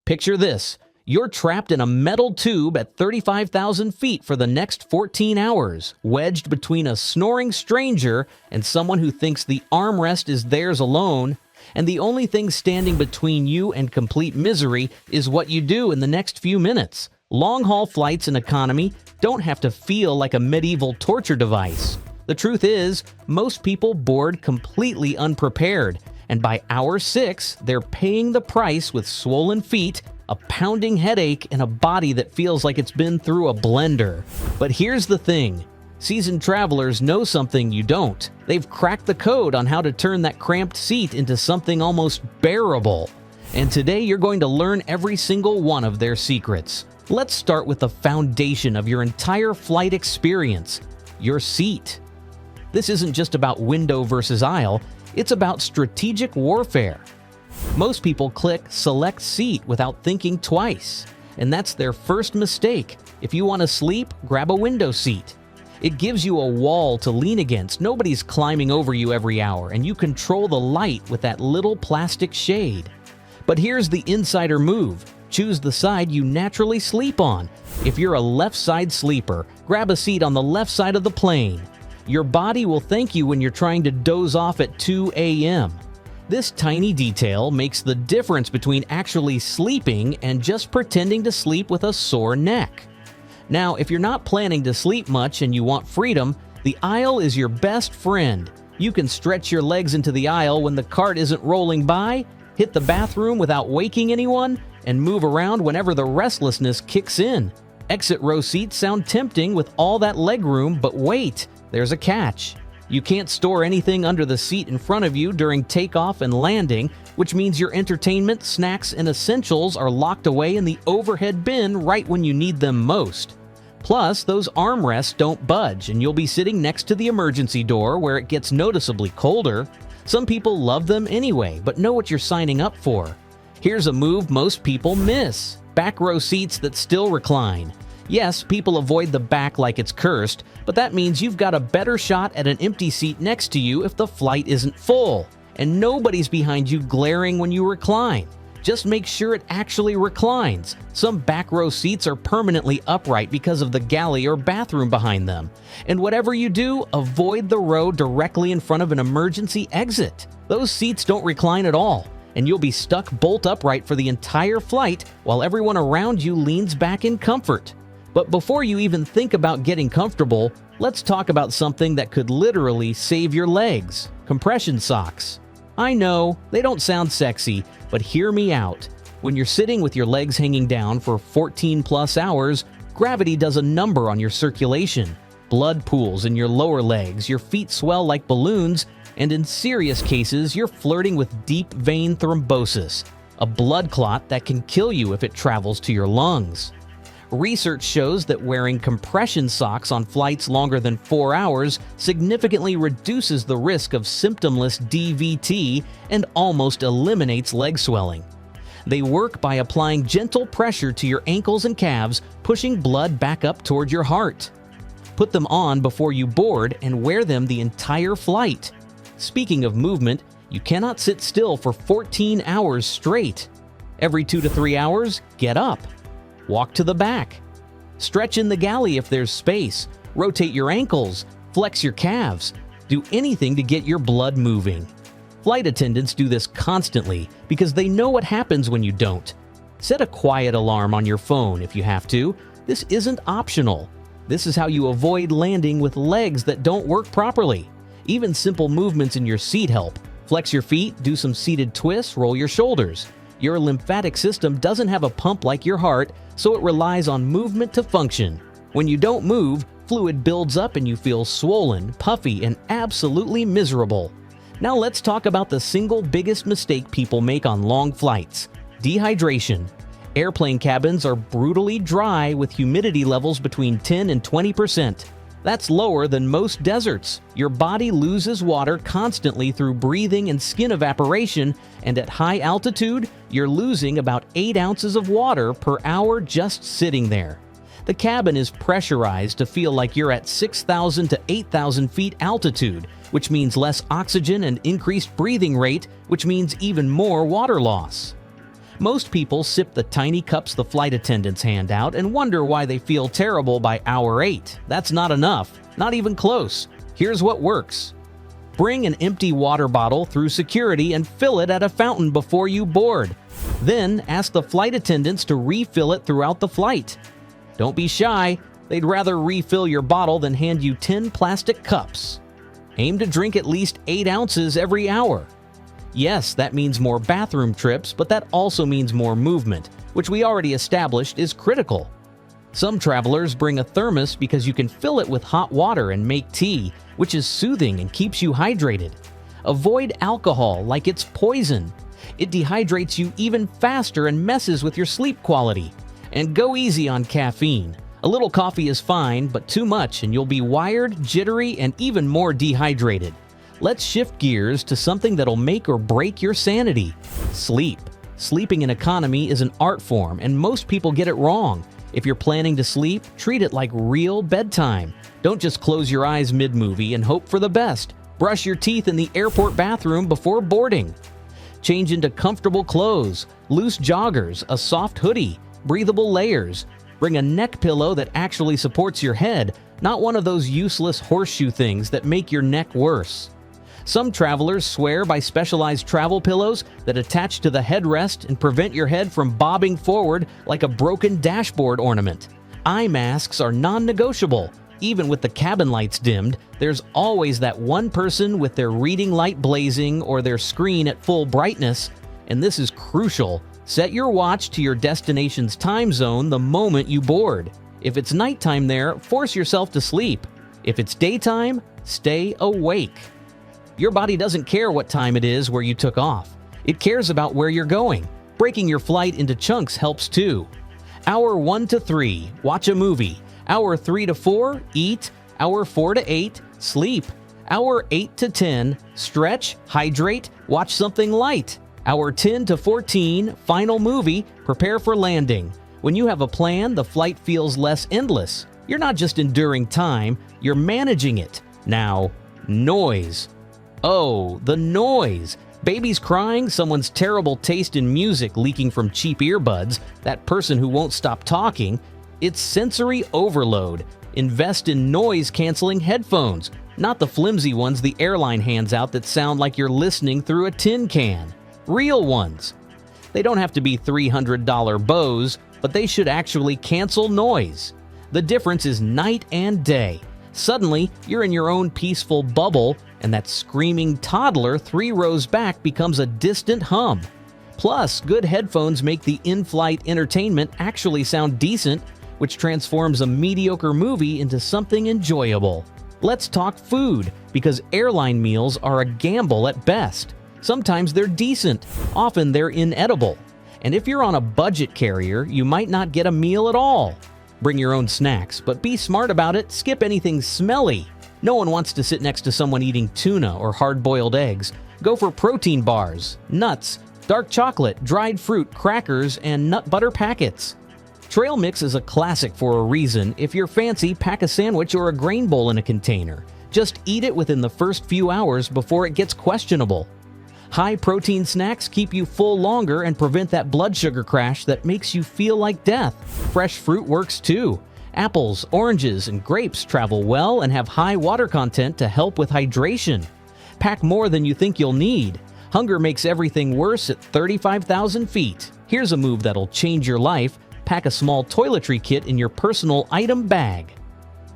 Picture this. You're trapped in a metal tube at 35,000 feet for the next 14 hours, wedged between a snoring stranger and someone who thinks the armrest is theirs alone, and the only thing standing between you and complete misery is what you do in the next few minutes. Long-haul flights in economy don't have to feel like a medieval torture device. The truth is, most people board completely unprepared, and by hour 6, they're paying the price with swollen feet, a pounding headache, and a body that feels like it's been through a blender. But here's the thing. Seasoned travelers know something you don't. They've cracked the code on how to turn that cramped seat into something almost bearable. And today you're going to learn every single one of their secrets. Let's start with the foundation of your entire flight experience, your seat. This isn't just about window versus aisle, it's about strategic warfare. Most people click Select Seat without thinking twice, and that's their first mistake. If you want to sleep, grab a window seat. It gives you a wall to lean against. Nobody's climbing over you every hour, and you control the light with that little plastic shade. But here's the insider move. Choose the side you naturally sleep on. If you're a left side sleeper, grab a seat on the left side of the plane. Your body will thank you when you're trying to doze off at 2 a.m. This tiny detail makes the difference between actually sleeping and just pretending to sleep with a sore neck. Now, if you're not planning to sleep much and you want freedom, the aisle is your best friend. You can stretch your legs into the aisle when the cart isn't rolling by, hit the bathroom without waking anyone, and move around whenever the restlessness kicks in. Exit row seats sound tempting with all that leg room, but wait, there's a catch. You can't store anything under the seat in front of you during takeoff and landing, which means your entertainment, snacks, and essentials are locked away in the overhead bin right when you need them most. Plus, those armrests don't budge, and you'll be sitting next to the emergency door where it gets noticeably colder. Some people love them anyway, but know what you're signing up for. Here's a move most people miss: back row seats that still recline. Yes, people avoid the back like it's cursed, but that means you've got a better shot at an empty seat next to you if the flight isn't full, and nobody's behind you glaring when you recline. Just make sure it actually reclines. Some back row seats are permanently upright because of the galley or bathroom behind them. And whatever you do, avoid the row directly in front of an emergency exit. Those seats don't recline at all, and you'll be stuck bolt upright for the entire flight while everyone around you leans back in comfort. But before you even think about getting comfortable, let's talk about something that could literally save your legs: compression socks. I know, they don't sound sexy, but hear me out. When you're sitting with your legs hanging down for 14 plus hours, gravity does a number on your circulation. Blood pools in your lower legs, your feet swell like balloons, and in serious cases, you're flirting with deep vein thrombosis, a blood clot that can kill you if it travels to your lungs. Research shows that wearing compression socks on flights longer than 4 hours significantly reduces the risk of symptomless DVT and almost eliminates leg swelling. They work by applying gentle pressure to your ankles and calves, pushing blood back up toward your heart. Put them on before you board and wear them the entire flight. Speaking of movement, you cannot sit still for 14 hours straight. Every 2 to 3 hours, get up. Walk to the back. Stretch in the galley if there's space. Rotate your ankles. Flex your calves. Do anything to get your blood moving. Flight attendants do this constantly because they know what happens when you don't. Set a quiet alarm on your phone if you have to. This isn't optional. This is how you avoid landing with legs that don't work properly. Even simple movements in your seat help. Flex your feet, do some seated twists, roll your shoulders. Your lymphatic system doesn't have a pump like your heart, so it relies on movement to function. When you don't move, fluid builds up and you feel swollen, puffy, and absolutely miserable. Now let's talk about the single biggest mistake people make on long flights: dehydration. Airplane cabins are brutally dry with humidity levels between 10 and 20%. That's lower than most deserts. Your body loses water constantly through breathing and skin evaporation, and at high altitude, you're losing about 8 ounces of water per hour just sitting there. The cabin is pressurized to feel like you're at 6,000 to 8,000 feet altitude, which means less oxygen and increased breathing rate, which means even more water loss. Most people sip the tiny cups the flight attendants hand out and wonder why they feel terrible by hour 8. That's not enough, not even close. Here's what works. Bring an empty water bottle through security and fill it at a fountain before you board. Then ask the flight attendants to refill it throughout the flight. Don't be shy. They'd rather refill your bottle than hand you 10 plastic cups. Aim to drink at least 8 ounces every hour. Yes, that means more bathroom trips, but that also means more movement, which we already established is critical. Some travelers bring a thermos because you can fill it with hot water and make tea, which is soothing and keeps you hydrated. Avoid alcohol like it's poison. It dehydrates you even faster and messes with your sleep quality. And go easy on caffeine. A little coffee is fine, but too much and you'll be wired, jittery, and even more dehydrated. Let's shift gears to something that'll make or break your sanity. Sleep. Sleeping in economy is an art form, and most people get it wrong. If you're planning to sleep, treat it like real bedtime. Don't just close your eyes mid-movie and hope for the best. Brush your teeth in the airport bathroom before boarding. Change into comfortable clothes, loose joggers, a soft hoodie, breathable layers. Bring a neck pillow that actually supports your head, not one of those useless horseshoe things that make your neck worse. Some travelers swear by specialized travel pillows that attach to the headrest and prevent your head from bobbing forward like a broken dashboard ornament. Eye masks are non-negotiable. Even with the cabin lights dimmed, there's always that one person with their reading light blazing or their screen at full brightness, and this is crucial. Set your watch to your destination's time zone the moment you board. If it's nighttime there, force yourself to sleep. If it's daytime, stay awake. Your body doesn't care what time it is where you took off. It cares about where you're going. Breaking your flight into chunks helps too. Hour 1 to 3, watch a movie. Hour 3 to 4, eat. Hour 4 to 8, sleep. Hour 8 to 10, stretch, hydrate, watch something light. Hour 10 to 14, final movie, prepare for landing. When you have a plan, the flight feels less endless. You're not just enduring time, you're managing it. Now, noise. Oh, the noise. Babies crying, someone's terrible taste in music leaking from cheap earbuds, that person who won't stop talking. It's sensory overload. Invest in noise-canceling headphones, not the flimsy ones the airline hands out that sound like you're listening through a tin can. Real ones. They don't have to be $300 Bose, but they should actually cancel noise. The difference is night and day. Suddenly, you're in your own peaceful bubble, and that screaming toddler 3 rows back becomes a distant hum. Plus, good headphones make the in-flight entertainment actually sound decent, which transforms a mediocre movie into something enjoyable. Let's talk food, because airline meals are a gamble at best. Sometimes they're decent, often they're inedible. And if you're on a budget carrier, you might not get a meal at all. Bring your own snacks, but be smart about it. Skip anything smelly. No one wants to sit next to someone eating tuna or hard-boiled eggs. Go for protein bars, nuts, dark chocolate, dried fruit, crackers, and nut butter packets. Trail mix is a classic for a reason. If you're fancy, pack a sandwich or a grain bowl in a container. Just eat it within the first few hours before it gets questionable. High-protein snacks keep you full longer and prevent that blood sugar crash that makes you feel like death. Fresh fruit works too. Apples, oranges, and grapes travel well and have high water content to help with hydration. Pack more than you think you'll need. Hunger makes everything worse at 35,000 feet. Here's a move that'll change your life. Pack a small toiletry kit in your personal item bag.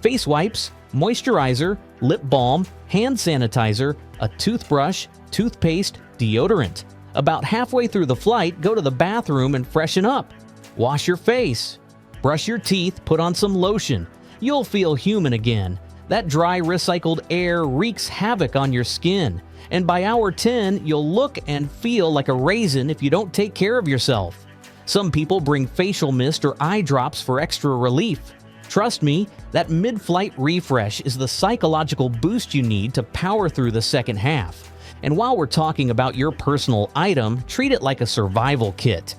Face wipes, moisturizer, lip balm, hand sanitizer, a toothbrush, toothpaste, deodorant. About halfway through the flight, go to the bathroom and freshen up. Wash your face. Brush your teeth, put on some lotion. You'll feel human again. That dry, recycled air wreaks havoc on your skin. And by hour 10, you'll look and feel like a raisin if you don't take care of yourself. Some people bring facial mist or eye drops for extra relief. Trust me, that mid-flight refresh is the psychological boost you need to power through the second half. And while we're talking about your personal item, treat it like a survival kit.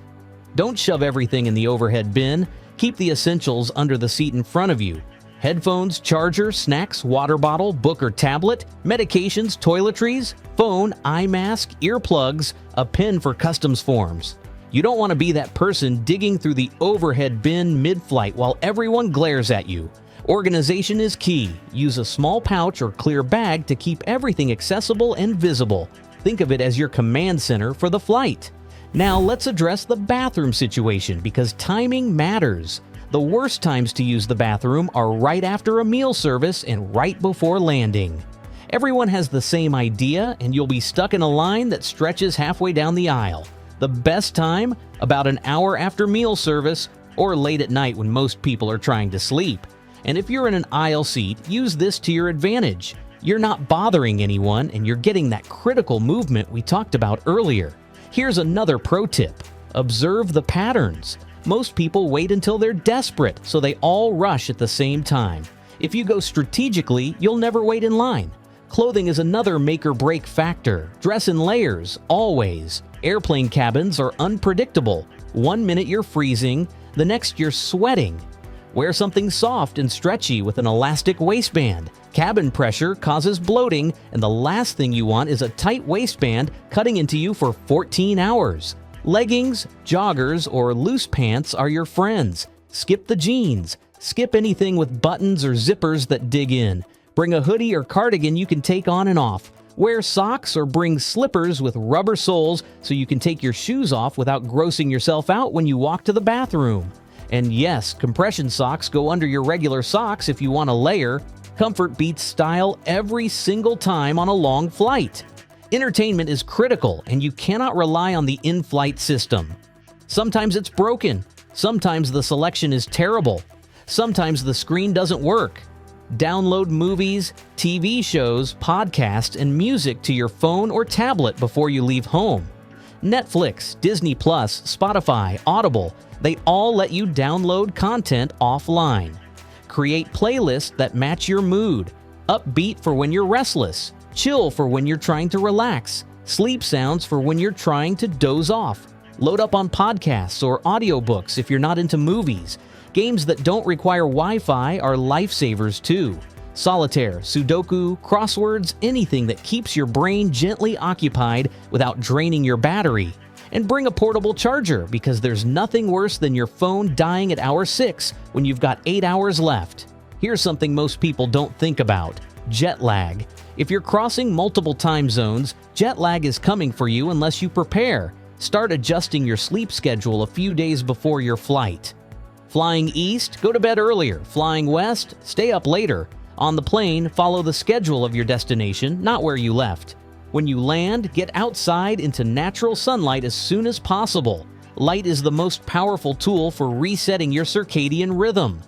Don't shove everything in the overhead bin. Keep the essentials under the seat in front of you. Headphones, charger, snacks, water bottle, book or tablet, medications, toiletries, phone, eye mask, earplugs, a pen for customs forms. You don't want to be that person digging through the overhead bin mid-flight while everyone glares at you. Organization is key. Use a small pouch or clear bag to keep everything accessible and visible. Think of it as your command center for the flight. Now let's address the bathroom situation because timing matters. The worst times to use the bathroom are right after a meal service and right before landing. Everyone has the same idea and you'll be stuck in a line that stretches halfway down the aisle. The best time? About an hour after meal service or late at night when most people are trying to sleep. And if you're in an aisle seat, use this to your advantage. You're not bothering anyone and you're getting that critical movement we talked about earlier. Here's another pro tip. Observe the patterns. Most people wait until they're desperate, so they all rush at the same time. If you go strategically, you'll never wait in line. Clothing is another make or break factor. Dress in layers, always. Airplane cabins are unpredictable. 1 minute you're freezing, the next you're sweating. Wear something soft and stretchy with an elastic waistband. Cabin pressure causes bloating, and the last thing you want is a tight waistband cutting into you for 14 hours. Leggings, joggers, or loose pants are your friends. Skip the jeans. Skip anything with buttons or zippers that dig in. Bring a hoodie or cardigan you can take on and off. Wear socks or bring slippers with rubber soles so you can take your shoes off without grossing yourself out when you walk to the bathroom. And yes, compression socks go under your regular socks if you want to layer. Comfort beats style every single time on a long flight. Entertainment is critical, and you cannot rely on the in-flight system. Sometimes it's broken. Sometimes the selection is terrible. Sometimes the screen doesn't work. Download movies, TV shows, podcasts, and music to your phone or tablet before you leave home. Netflix, Disney+, Spotify, Audible, they all let you download content offline. Create playlists that match your mood. Upbeat for when you're restless. Chill for when you're trying to relax. Sleep sounds for when you're trying to doze off. Load up on podcasts or audiobooks if you're not into movies. Games that don't require Wi-Fi are lifesavers too. Solitaire, Sudoku, crosswords, anything that keeps your brain gently occupied without draining your battery. And bring a portable charger because there's nothing worse than your phone dying at hour 6 when you've got 8 hours left. Here's something most people don't think about: jet lag. If you're crossing multiple time zones, jet lag is coming for you unless you prepare. Start adjusting your sleep schedule a few days before your flight. Flying east, go to bed earlier. Flying west, stay up later. On the plane, follow the schedule of your destination, not where you left. When you land, get outside into natural sunlight as soon as possible. Light is the most powerful tool for resetting your circadian rhythm.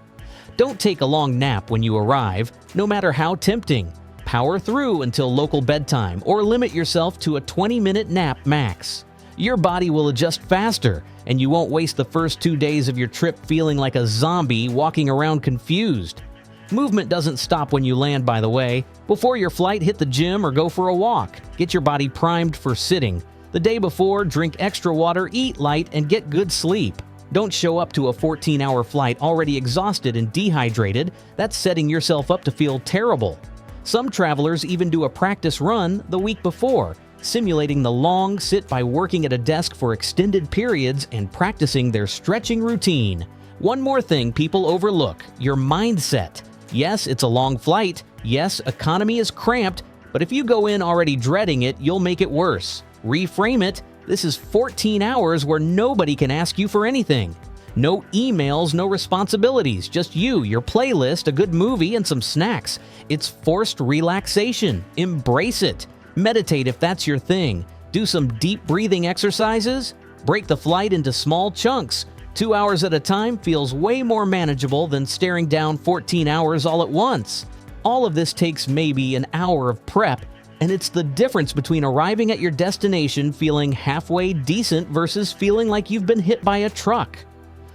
Don't take a long nap when you arrive, no matter how tempting. Power through until local bedtime or limit yourself to a 20-minute nap max. Your body will adjust faster, and you won't waste the first 2 days of your trip feeling like a zombie walking around confused. Movement doesn't stop when you land, by the way. Before your flight, hit the gym or go for a walk. Get your body primed for sitting. The day before, drink extra water, eat light, and get good sleep. Don't show up to a 14-hour flight already exhausted and dehydrated. That's setting yourself up to feel terrible. Some travelers even do a practice run the week before, simulating the long sit by working at a desk for extended periods and practicing their stretching routine. One more thing people overlook: your mindset. Yes, it's a long flight. Yes, economy is cramped, but if you go in already dreading it, you'll make it worse. Reframe it. This is 14 hours where nobody can ask you for anything. No emails, no responsibilities, just you, your playlist, a good movie, and some snacks. It's forced relaxation. Embrace it. Meditate if that's your thing. Do some deep breathing exercises. Break the flight into small chunks. 2 hours at a time feels way more manageable than staring down 14 hours all at once. All of this takes maybe an hour of prep, and it's the difference between arriving at your destination feeling halfway decent versus feeling like you've been hit by a truck.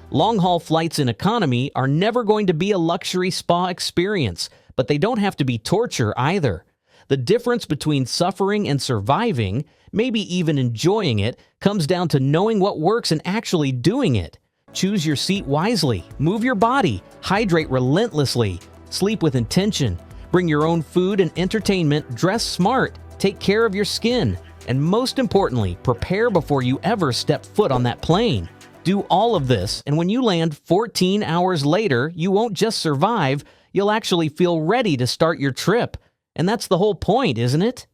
Long-haul flights in economy are never going to be a luxury spa experience, but they don't have to be torture either. The difference between suffering and surviving, maybe even enjoying it, comes down to knowing what works and actually doing it. Choose your seat wisely, move your body, hydrate relentlessly, sleep with intention, bring your own food and entertainment, dress smart, take care of your skin, And most importantly, prepare before you ever step foot on that plane. Do all of this, and when you land 14 hours later, you won't just survive, you'll actually feel ready to start your trip. And that's the whole point, isn't it?